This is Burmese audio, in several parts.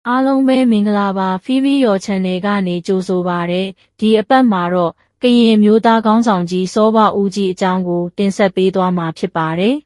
အားလုံးပဲမင်္ဂလာပါဖီဗီရော် channel ကနေကြိုဆိုပါရစေဒီအပတ်မှာတော့ကရင်မျိုးသားခေါင်းဆောင်ကြီးစောဘဦးကြီးအကြောင်းကိုတင်ဆက်ပေးသွားမှာဖြစ်ပါတယ်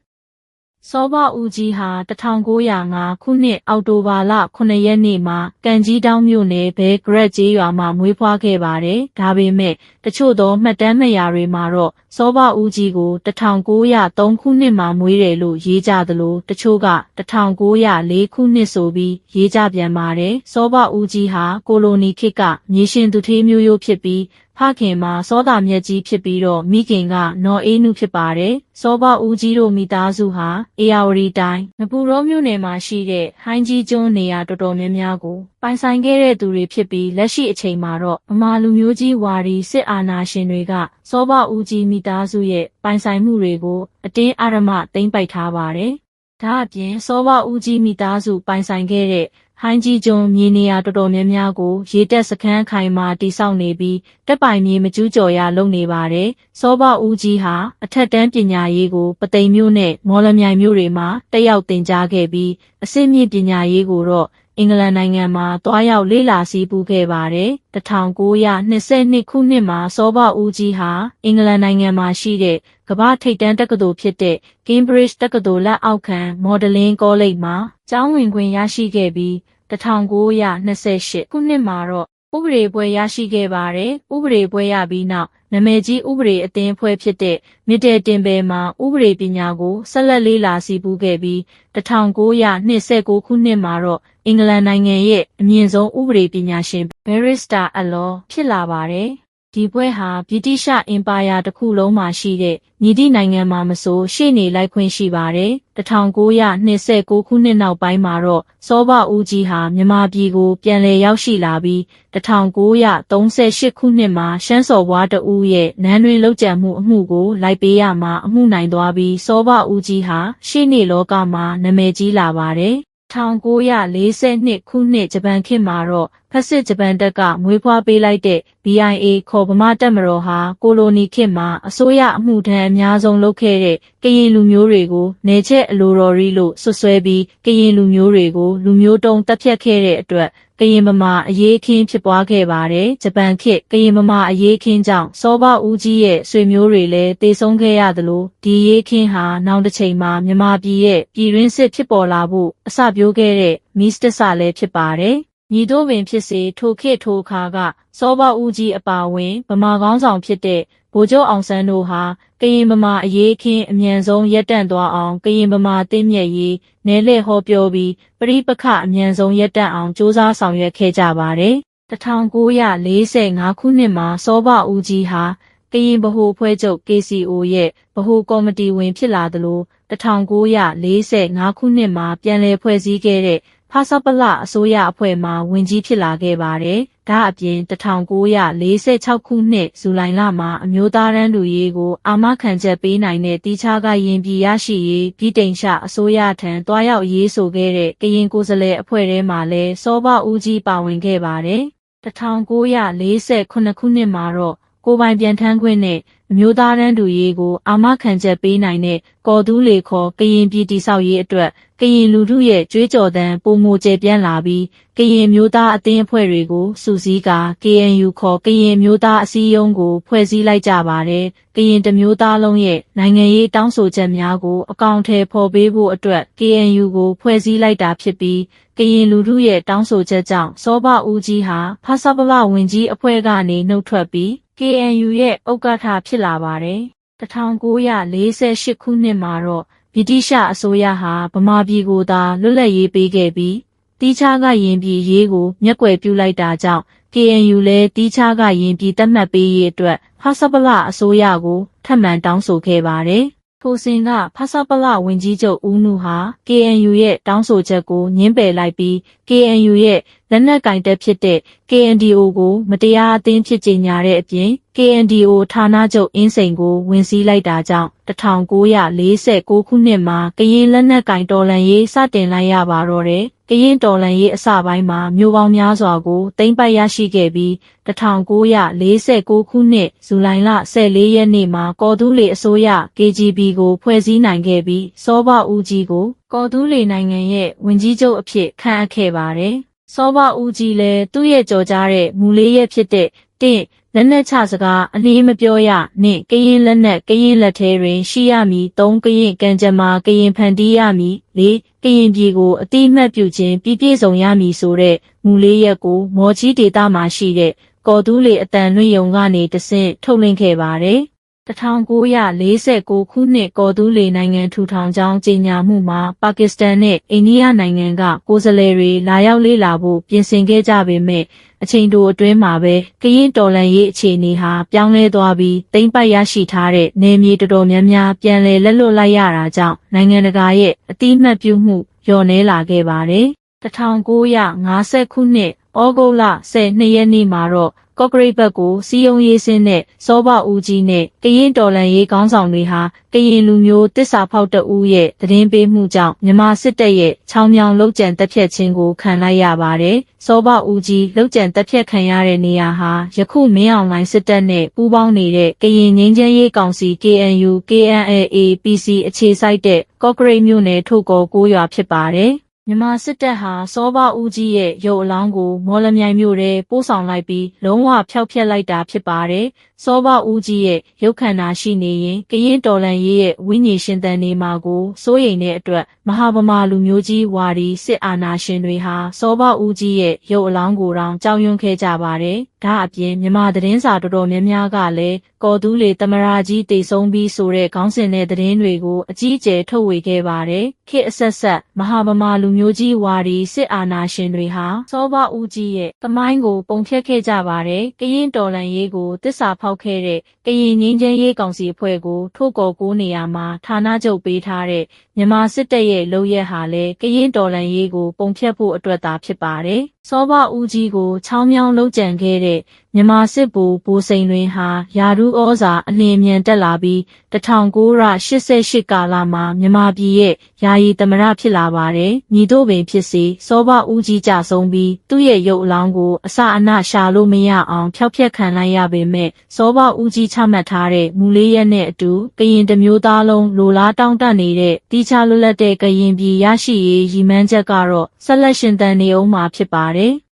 စောဘဦးကြီးဟာ1905ခုနှစ်အောက်တိုဘာလ9ရက်နေ့မှာကံကြီးတောင်းမြို့နယ်ဘဲဂရက်ကျေးရွာမှာမွေးဖွားခဲ့ပါတယ်။ဒါပေမဲ့တချို့သောမှတ်တမ်းမရာတွေမှာတော့စောဘဦးကြီးကို1903ခုနှစ်မှာမွေးတယ်လို့ရေးကြသလိုတချို့က1904ခုနှစ်ဆိုပြီးရေးကြပြန်ပါတယ်။စောဘဦးကြီးဟာကိုလိုနီခေတ်ကမြေရှင်သူထေးမျိုးရိုးဖြစ်ပြီးဖခင်မှာစောတာမြတ်ကြီးဖြစ်ပြီးတော့မိခင်ကနော်အေးနုဖြစ်ပါတယ်။စောဘဦးကြီးတို့မိသားစုဟာအေယာဝတီတိုင်းငပူရောမြို့နယ်မှာရှိတဲ့ဟိုင်းကြီးကျွန်းနေရာတော်တော်များများကိုပိုင်ဆိုင်ခဲ့တဲ့သူတွေဖြစ်ပြီးလက်ရှိအချိန်မှာတော့ဗမာလူမျိုးကြီးဝါရီစစ်အာဏာရှင်တွေကစောဘဦးကြီးမိသားစုရဲ့ပိုင်ဆိုင်မှုတွေကိုအတင်းအဓမ္မသိမ်းပိုက်ထားပါတယ်။ဒါအပြင်စောဘဦးကြီးမိသားစုပိုင်ဆိုင်ခဲ့တဲ့ဟိုင်းကြီးကျွန်းမြေနေရာတော်တော်များများကိုရေတက်စခန်းခိုင်မာတည်ဆောက်နေပြီးတက်ပိုင်မြေမကျူးကျော်ရလုပ်နေပါတယ်။စောဘဦးကြီးဟာအထက်တန်းပညာရေးကိုပသိမ်မြို့နဲ့မော်လမြိုင်မြို့တွေမှာတက်ရောက်သင်ကြားခဲ့ပြီးအဆင့်မြင့်ပညာရေးကိုတော့အင်္ဂလန်နိုင်ငံမှာတွားရောက်လေ့လာစီးပူးခဲ့ပါတယ်။1922ခုနှစ်မှာစောဘဦးကြီးဟာအင်္ဂလန်နိုင်ငံမှာရှိတဲ့ကမ္ဘာထိပ်တန်းတက္ကသိုလ်ဖြစ်တဲ့ Cambridge တက္ကသိုလ်လက်အောက်ခံ Modeling College မှာကျောင်းဝင်ခွင့်ရရှိခဲ့ပြီး1928ခုနှစ်မှာတော့ဥပဒေဘွဲ့ရရှိခဲ့ပါတယ်။ဥပဒေဘွဲ့ရပြီးနောက်နာမည်ကြီးဥပဒေအသင်းအဖွဲ့ဖြစ်တဲ့မြစ်တယ်တင်ပယ်မှာဥပဒေပညာကိုဆက်လက်လေ့လာစီးပူးခဲ့ပြီး1929ခုနှစ်မှာတော့အင်္ဂလန်နိုင်ငံရဲ့အမြင့်ဆုံးဥပဒေပညာရှင် Barrister at Law ဖြစ်လာပါတယ်။ဒီဘွဲ့ဟာဗြိတိရှအင်ပါယာတစ်ခုလုံးမှာရှိတဲ့မည်သည့်နိုင်ငံမှာမဆိုရှေ့နေလိုက်ခွင့်ရှိပါတယ်။1929ခုနှစ်နောက်ပိုင်းမှာတော့စောဘဦးကြီးဟာမြန်မာပြည်ကိုပြန်လည်ရောက်ရှိလာပြီး1938ခုနှစ်မှာရှမ်းစော်ဘွားတဦးရဲ့နန်းတွင်လုပ်ကြံမှုအမှုကိုလိုက်ပေးရမှာအမှုနိုင်သွားပြီးစောဘဦးကြီးဟာရှေ့နေလောကမှာနာမည်ကြီးလာပါတယ်။1942ခုနှစ်ဂျပန်ခေတ်မှာတော့ဖက်စစ်ဂျပန်တပ်ကမွေးဖွားပေးလိုက်တဲ့ BIA ခေါ်ဗမာတပ်မတော်ဟာကိုလိုနီခေတ်မှာအစိုးရအမှုထမ်းအများဆုံးလုပ်ခဲ့တဲ့ကရင်လူမျိုးတွေကိုနေချက်အလိုတော်ရီလို့ဆွဆွဲပြီးကရင်လူမျိုးတွေကိုလူမျိုးတုံးတပ်ဖြတ်ခဲ့တဲ့အတွက်ကရင်ဗမာအရေးအခင်းဖြစ်ပွားခဲ့ပါတယ်။ဂျပန်ခေတ်ကရင်ဗမာအရေးအခင်းကြောင့်စောဘဦးကြီးရဲ့ဆွေမျိုးတွေလည်းတေဆုံးခဲ့ရသလိုဒီအရေးအခင်းဟာနောက်တစ်ချိန်မှာမြန်မာပြည်ရဲ့ပြည်တွင်းစစ်ဖြစ်ပေါ်လာဖို့အစပျိုးခဲ့တဲ့မီးစတဆလည်းဖြစ်ပါတယ်။ညီတို့ပင်ဖြစ်စေထိုခေတ်ထိုအခါကစောဘဦးကြီးအပါအဝင်ဗမာခေါင်းဆောင်ဖြစ်တဲ့ဗိုလ်ချုပ်အောင်ဆန်းတို့ဟာကရင်ဗမာအရေးအခင်းအမြန်ဆုံးရပ်တန့်သွားအောင်ကရင်ဗမာတင့်မြတ်ရေးနယ်လှည့်ဟောပြောပြီးပရိပခအမြန်ဆုံးရပ်တန့်အောင်စ조사ဆောင်ရွက်ခဲ့ကြပါတယ်။1945ခုနှစ်မှာစောဘဦးကြီးဟာကရင်ဗဟိုဖွဲ့ချုပ် KCO ရဲ့ဗဟိုကော်မတီဝင်ဖြစ်လာသလို1945ခုနှစ်မှာပြန်လည်ဖွဲ့စည်းခဲ့တဲ့ဖဆပလအစိုးရအဖွဲ့မှဝင်ကြီးဖြစ်လာခဲ့ပါတယ်။ဒါအပြင်1946ခုနှစ်ဇူလိုင်လမှာအမျိုးသားရန်သူရေးကိုအာမခံချက်ပေးနိုင်တဲ့တီးခြားကရင်ပြည်ရရှိရေးပြည်တိန်ရှအစိုးရထံတွားရောက်ရေးဆိုခဲ့တဲ့ကရင်ကိုယ်စားလှယ်အဖွဲ့ထဲမှာလည်းစောဘဦးကြီးပါဝင်ခဲ့ပါတယ်။1948ခုနှစ်မှာတော့ကိုပိုင်ပြန်ထမ်းခွင့်နဲ့အမျိုးသားရန်သူရေးကိုအာမခံချက်ပေးနိုင်တဲ့ကော်တူးလေခေါ်ကရင်ပြည်တိဆောက်ရေးအတွက်ကရင်လူထုရဲ့ကြွေးကြော်သံပုံမကျပြန့်လာပြီးကရင်မျိုးသားအသင်းအဖွဲ့တွေကိုစုစည်းကာ KNU ခေါ်ကရင်မျိုးသားအစည်းအရုံးကိုဖွဲ့စည်းလိုက်ကြပါတယ်။ကရင်တစ်မျိုးသားလုံးရဲ့နိုင်ငံရေးတောင်းဆိုချက်များကိုအကောင့်ထဲဖော်ပေးဖို့အတွက် KNU ကိုဖွဲ့စည်းလိုက်တာဖြစ်ပြီးကရင်လူထုရဲ့တောင်းဆိုချက်ကြောင့်စောဘဦးကြီးဟာဖဆပလဝင်ကြီးအဖွဲ့ကနေနှုတ်ထွက်ပြီးKNU ရဲ့ဥက္ကဋ္ဌဖြစ်လာပါတယ်။1948ခုနှစ်မှာတော့ဗြိတိရှအစိုးရဟာဗမာပြည်ကိုသာလွတ်လပ်ရေးပေးခဲ့ပြီးတီးခြားကရင်ပြည်ရေးကိုမျက်ကွယ်ပြုလိုက်တာကြောင့် KNU လည်းတီးခြားကရင်ပြည်သတ်မှတ်ပေးရေးအတွက်ဖဆပလအစိုးရကိုထပ်မံတောင်းဆိုခဲ့ပါတယ်။ထိုစဉ်ကဖဆပလဝင်ကြီးချုပ်ဦးနုဟာ KNU ရဲ့တောင်းဆိုချက်ကိုငြင်းပယ်လိုက်ပြီး KNU ရဲ့လက်နက်ကင်တပ်ဖြစ်တဲ့ KNDO ကိုမတရားအသင်းဖြစ်ကြေညာတဲ့အပြင် KNDO ဌာနချုပ်အင်းစိန်ကိုဝင်စီးလိုက်တာကြောင့်1949ခုနှစ်မှာကရင်လက်နက်ကင်တော်လှန်ရေးစတင်လိုက်ရပါတော့တယ်။ကရင်တော်လှန်ရေးအစပိုင်းမှာမြို့ပေါင်းများစွာကိုသိမ်းပိုက်ရရှိခဲ့ပြီး1949ခုနှစ်ဇူလိုင်လ14ရက်နေ့မှာကော်တူးလေအစိုးရ KGB ကိုဖွဲ့စည်းနိုင်ခဲ့ပြီးစောဘဦးကြီးကိုကော်တူးလေနိုင်ငံရဲ့ဝင်ကြီးချုပ်အဖြစ်ခန့်အပ်ခဲ့ပါတယ်။ စောဘဦးကြီးလည်းသူ့ရဲ့ကြော်ကြားတဲ့မူလေးရဲ့ဖြစ်တဲ့1လက်နက်ချစကားအလေးမပြောရနှင့်ကရင်လက်နက်ကရင်လက်ထဲတွင်ရှိရမည်3ကရင်ကံကြမ္မာကရင်ဖန်တီးရမည်4ကရင်ပြည်ကိုအတိအမှတ်ပြုခြင်းပြည့်စုံရမည်ဆိုတဲ့မူလေးရက်ကိုမော်ကြီးဒေသမှာရှိတဲ့ကော်တူးလေအတန်လွှင့်ယုံကနေတဆင့်ထုတ်လွှင့်ခဲ့ပါတယ်1949ခုနှစ်ကော်တူးလေနိုင်ငံထူထောင်ကြောင်းကြေညာမှုမှာပါကစ္စတန်နဲ့အိန္ဒိယနိုင်ငံကကိုယ်စားလှယ်တွေလာရောက်လေ့လာဖို့ပြင်ဆင်ခဲ့ကြပေမဲ့အချိန်တိုအတွင်းမှာပဲကရင်တော်လှန်ရေးအခြေအနေဟာပြောင်းလဲသွားပြီးသိမ်းပိုက်ရရှိထားတဲ့နယ်မြေတော်တော်များများပြန်လည်လက်လွတ်လိုက်ရတာကြောင့်နိုင်ငံတကာရဲ့အတိအမှတ်ပြုမှုလျော့နည်းလာခဲ့ပါတယ်1950ခုနှစ်ဩဂုတ်လ12ရက်နေ့မှာတော့ကော့ကရိတ်ဘက်ကိုစီယုံရေးစင်းနဲ့စောဘဦးကြီးနဲ့ကရင်တော်လှန်ရေးခေါင်းဆောင်တွေဟာကရင်လူမျိုးတစ္ဆာဖောက်တဦးရဲ့သတင်းပေးမှုကြောင့်မြန်မာစစ်တပ်ရဲ့ချောင်းမြောင်လုတ်ကြံတပ်ဖြတ်ခြင်းကိုခံလိုက်ရပါတယ်။စောဘဦးကြီးလုတ်ကြံတပ်ဖြတ်ခံရတဲ့နေရာဟာယခုမင်းအောင်လှိုင်စစ်တပ်နဲ့ပူးပေါင်းနေတဲ့ကရင်ငြိမ်းချမ်းရေးကောင်စီ KNU KNLA PC အခြေစိုက်တဲ့ကော့ကရိတ်မြို့နယ်ထုတ်ကောကိုရွာဖြစ်ပါတယ်။မြန်မာစစ်တပ်ဟာစောဘဦးကြီးရဲ့ရုပ်အလောင်းကိုမော်လမြိုင်မြို့ထဲပို့ဆောင်လိုက်ပြီးလုံးဝဖျောက်ဖျက်လိုက်တာဖြစ်ပါတယ်။စောဘဦးကြီးရဲ့ရုပ်ခန္ဓာရှိနေရင်ကရင်တော်လှန်ရေးရဲ့ဝိညာဉ်ရှင်သန်နေမှာကိုစိုးရိမ်တဲ့အတွက်မဟာဗမာလူမျိုးကြီးဝါဒီစစ်အာဏာရှင်တွေဟာစောဘဦးကြီးရဲ့ရုပ်အလောင်းကိုတောင်ကြောက်ရွံ့ခဲ့ကြပါတယ်။ဒါအပြင်မြန်မာသတင်းစာတော်တော်များများကလည်းကော်တူးလေသမရာကြီးတိတ်ဆုံးပြီးဆိုတဲ့ခေါင်းစဉ်တဲ့သတင်းတွေကိုအကြီးအကျယ်ထုတ်ဝေခဲ့ပါတယ်။ခေတ်အဆက်ဆက်မဟာဗမာလူမျိုးကြီးဝါဒီစစ်အာဏာရှင်တွေဟာစောဘဦးကြီးရဲ့သမိုင်းကိုပုံဖျက်ခဲ့ကြပါတယ်။ကရင်တော်လှန်ရေးကိုတစ္ဆာဖောက်ခဲ့တဲ့ကရင်ငြိမ်းချမ်းရေးကောင်စီအဖွဲ့ကိုထုတ်ကော်ကိုနေရာမှာဌာနချုပ်ပေးထားတဲ့မြန်မာစစ်တပ်ရဲ့လုပ်ရက်ဟာလည်းကရင်တော်လှန်ရေးကိုပုံဖျက်ဖို့အတွက်သာဖြစ်ပါတယ်။စောဘဦးကြီးကိုချောင်းမြောင်းလှုပ်ကြံခဲ့တဲ့မြန်မာစစ်ဗိုလ်စိန်တွင်ဟာယာဒူးဩဇာအလင်းမြန်တက်လာပြီး1988ကာလမှာမြန်မာပြည်ရဲ့ယာယီသမရဖြစ်လာပါတယ်။ညီတို့ပင်ဖြစ်စေစောဘဦးကြီးကြဆုံးပြီးသူ့ရဲ့ရုပ်အလောင်းကိုအစအနရှာလို့မရအောင်ဖျောက်ဖျက်ခံလိုက်ရပေမဲ့စောဘဦးကြီးချမှတ်ထားတဲ့မူလေးရက်နဲ့အတူကရင်တစ်မျိုးသားလုံးလိုလားတောင့်တနေတဲ့တိကျလွတ်လပ်တဲ့ကရင်ပြည်ရရှိရေးရည်မှန်းချက်ကတော့ဆက်လက်ရှင်သန်နေအောင်မှာဖြစ်ပါတယ်။